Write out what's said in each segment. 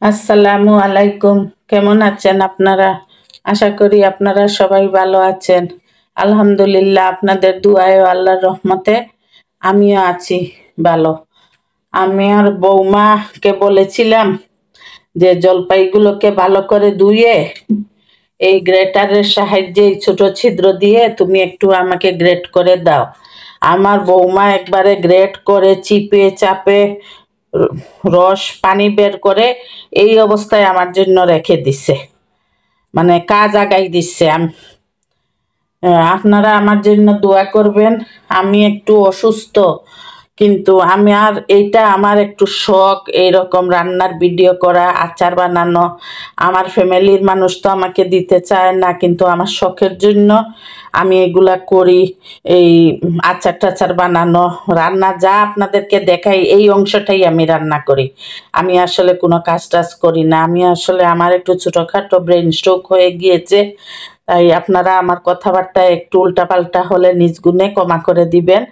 আসসালামু আলাইকুম। কেমন আছেন আপনারা? আশা করি আপনারা সবাই ভালো আছেন। আলহামদুলিল্লাহ, আপনাদের দুআয়ে ও আল্লাহর রহমতে আমিও আছি ভালো। আমি আর বৌমাকে বলেছিলাম যে জলপাইগুলোকে ভালো করে ধুয়ে এই গ্রেটারের সাহায্যে এই ছোট ছিদ্র দিয়ে তুমি একটু আমাকে গ্রেট করে দাও। আমার বৌমা একবারে গ্রেট করে চিপে চাপে রস পানি বের করে এই অবস্থায় আমার জন্য রেখে দিছে, মানে কাজ আগাই দিচ্ছে। আপনারা আমার জন্য দোয়া করবেন। আমি একটু অসুস্থ, কিন্তু আমি আর এইটা আমার একটু শখ, এইরকম রান্নার ভিডিও করা, আচার বানানো। আমার ফ্যামিলির মানুষ তো আমাকে দিতে চায় না, কিন্তু আমার শখের জন্য আমি এগুলা করি। এই আচার টাচার বানানো, রান্না যা আপনাদেরকে দেখাই এই অংশটাই আমি রান্না করি। আমি আসলে কোনো কাজ টাজ করি না। আমি আসলে আমার একটু ছোটোখাটো ব্রেন স্ট্রোক হয়ে গিয়েছে, তাই আপনারা আমার কথাবার্তা একটু উল্টাপাল্টা হলে নিজ গুণে ক্ষমা করে দিবেন।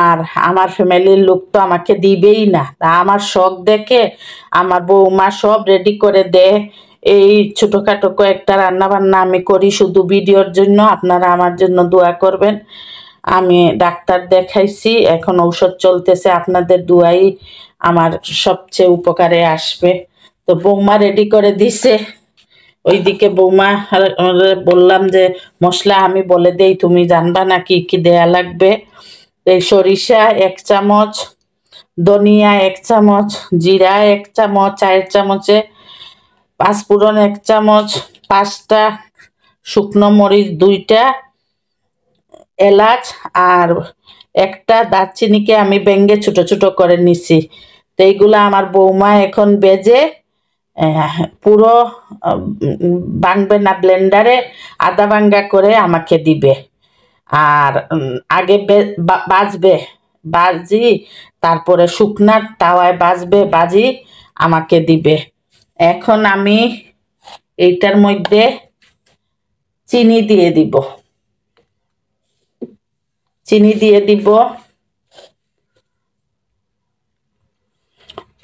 আর আমার ফ্যামিলির লোক তো আমাকে দিবেই না, তা আমার শখ দেখে আমার বৌমা সব রেডি করে দেয়। এই ছোটোখাটো কয়েকটা রান্না বান্না আমি করি শুধু ভিডিওর জন্য। আপনারা আমার জন্য দোয়া করবেন। আমি ডাক্তার দেখাইছি, এখন ঔষধ চলতেছে। আপনাদের দোয়াই আমার সবচেয়ে উপকারে আসবে। তো বৌমা রেডি করে দিছে। ওইদিকে বৌমা বললাম যে মশলা আমি বলে দেই, তুমি জানবা না কি কি দেয়া লাগবে। এই সরিষা 1 চামচ, ধনিয়া 1 চামচ, জিরা 1 চামচ, চায়ের চামচে, পাঁচফোড়ন 1 চামচ, 5টা শুকনো মরিচ, 2টা এলাচ আর একটা দারচিনিকে আমি ভেঙে ছোট ছোট করে নিছি। তো এইগুলা আমার বৌমা এখন বেজে পুরো ভাঙবে না, ব্লেন্ডারে আদা ভাঙ্গা করে আমাকে দিবে। আর আগে বাজবে, বাজি তারপরে শুকনার তাওয়ায় বাজি আমাকে দিবে। এখন আমি এইটার মধ্যে চিনি দিয়ে দিব, চিনি দিয়ে দিব।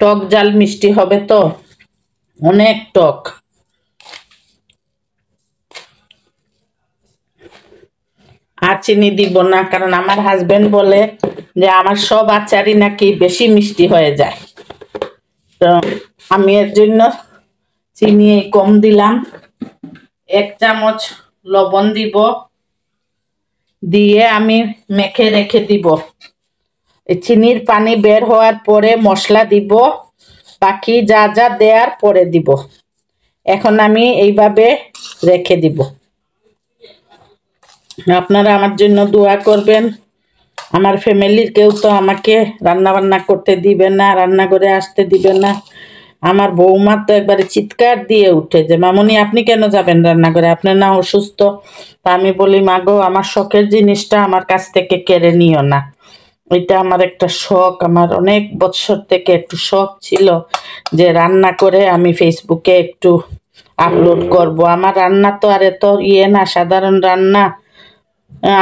টক জাল মিষ্টি হবে তো, অনেক টক। আর চিনি দিব না, কারণ আমার হাজবেন্ড বলে যে আমার সব আচারই নাকি বেশি মিষ্টি হয়ে যায়। তো আমি এর জন্য চিনি কম দিলাম। 1 চামচ লবণ দিব, দিয়ে আমি মেখে রেখে দিব। এই চিনির পানি বের হওয়ার পরে মশলা দিব, বাকি যা যা দেওয়ার পরে দিব। এখন আমি এইভাবে রেখে দিব। আপনারা আমার জন্য দোয়া করবেন। আমার ফ্যামিলির কেউ তো আমাকে রান্না বান্না করতে দিবে না, রান্নাঘরে আসতে দিবে না। আমার বৌমা তো একবারে চিৎকার দিয়ে উঠে যে মামুনি আপনি কেন যাবেন রান্নাঘরে, আপনার না অসুস্থ। তা আমি বলি মাগো, আমার শখের জিনিসটা আমার কাছ থেকে কেড়ে নিও না। এটা আমার একটা শখ, আমার অনেক বছর থেকে একটু শখ ছিল যে রান্না করে আমি ফেসবুকে একটু আপলোড করব। আমার রান্না তো আর এত না, সাধারণ রান্না।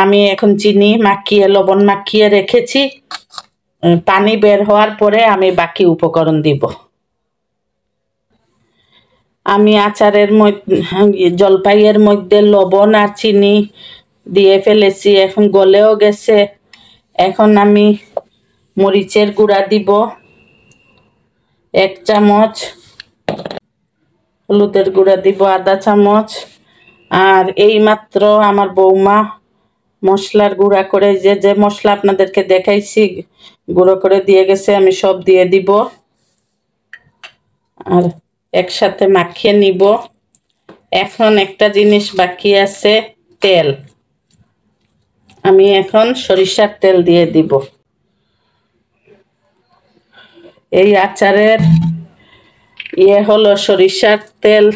আমি এখন চিনি মাখিয়ে লবণ মাখিয়ে রেখেছি। পানি বের হওয়ার পরে আমি বাকি উপকরণ দিব। আমি আচারের মধ্যে জলপাইয়ের মধ্যে লবণ আর চিনি দিয়ে ফেলেছি, এখন গলেও গেছে। এখন আমি মরিচের গুঁড়া দিব 1 চামচ, হলুদের গুঁড়া দিব আধা চামচ। আর এই মাত্র আমার বৌমা মশলার গুঁড়া করে যে যে মশলা আপনাদেরকে দেখাইছি গুঁড়ো করে দিয়ে গেছে, আমি সব দিয়ে দিব। আর একসাথে মাখিয়ে নিব। এখন একটা জিনিস বাকি আছে, তেল। আমি এখন সরিষার তেল দিয়ে দিব। এই আচারের হলো সরিষার তেল।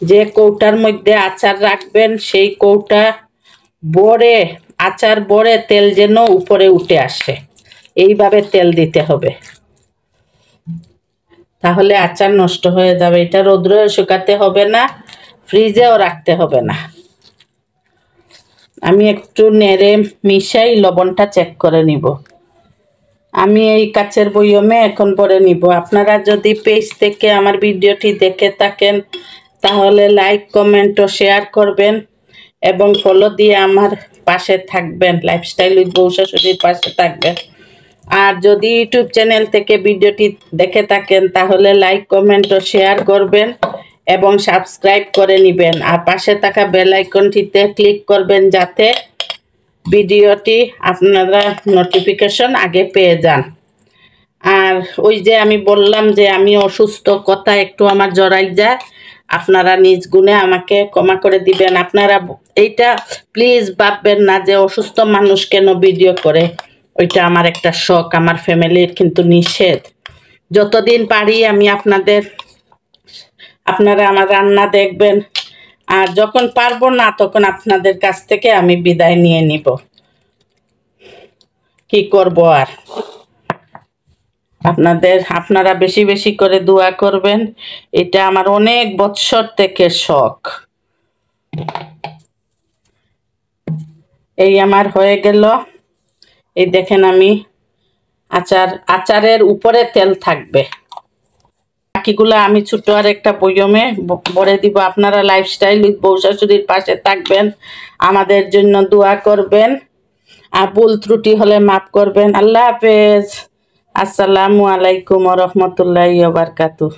যে কৌটার মধ্যে আচার রাখবেন সেই কৌটা বড়ে, আচার বড়ে তেল যেন উপরে উঠে আসে, এইভাবে তেল দিতে হবে, তাহলে আচার নষ্ট হয়ে যাবে। এটা রোদ্রে শুকাতে হবে না, ফ্রিজেও রাখতে হবে না। আমি একটু নেড়ে মিশাই লবণটা চেক করে নিব। আমি এই কাচের বয়মে এখন ভরে নিব। আপনারা যদি পেজ থেকে আমার ভিডিওটি দেখে থাকেন তাহলে লাইক কমেন্ট ও শেয়ার করবেন এবং ফলো দিয়ে আমার পাশে থাকবেন, লাইফস্টাইল উইথ বউ শাশুড়ির পাশে থাকবেন। আর যদি ইউটিউব চ্যানেল থেকে ভিডিওটি দেখে থাকেন তাহলে লাইক কমেন্ট ও শেয়ার করবেন এবং সাবস্ক্রাইব করে নেবেন। আর পাশে থাকা বেল আইকনটিতে ক্লিক করবেন যাতে ভিডিওটি আপনারা নোটিফিকেশন আগে পেয়ে যান। আর ওই যে আমি বললাম যে আমি অসুস্থ, কথা একটু আমার জড়াই যায়, আপনারা নিজ গুণে আমাকে ক্ষমা করে দিবেন। আপনারা এইটা প্লিজ ভাববেন না যে অসুস্থ মানুষ কেন ভিডিও করে, ওইটা আমার একটা শখ, আমার ফ্যামিলির কিন্তু নিষেধ। যতদিন পারি আমি আপনারা আমার রান্না দেখবেন, আর যখন পারবো না তখন আপনাদের কাছ থেকে আমি বিদায় নিয়ে নিব। কি করব আর। আপনারা বেশি বেশি করে দোয়া করবেন, এটা আমার অনেক বছর থেকে শখ। এই আমার হয়ে গেল। এই দেখেন আমি আচারের উপরে তেল থাকবে, বাকিগুলো আমি ছোট আর একটা বয়মে ভরে দিব। আপনারা লাইফস্টাইল উইথ বউ শাশুড়ির পাশে থাকবেন, আমাদের জন্য দোয়া করবেন, আর ভুল ত্রুটি হলে মাফ করবেন। আল্লাহ হাফেজ। আসসালামু আলাইকুম ওয়া রাহমাতুল্লাহি ওয়া বারাকাতুহু।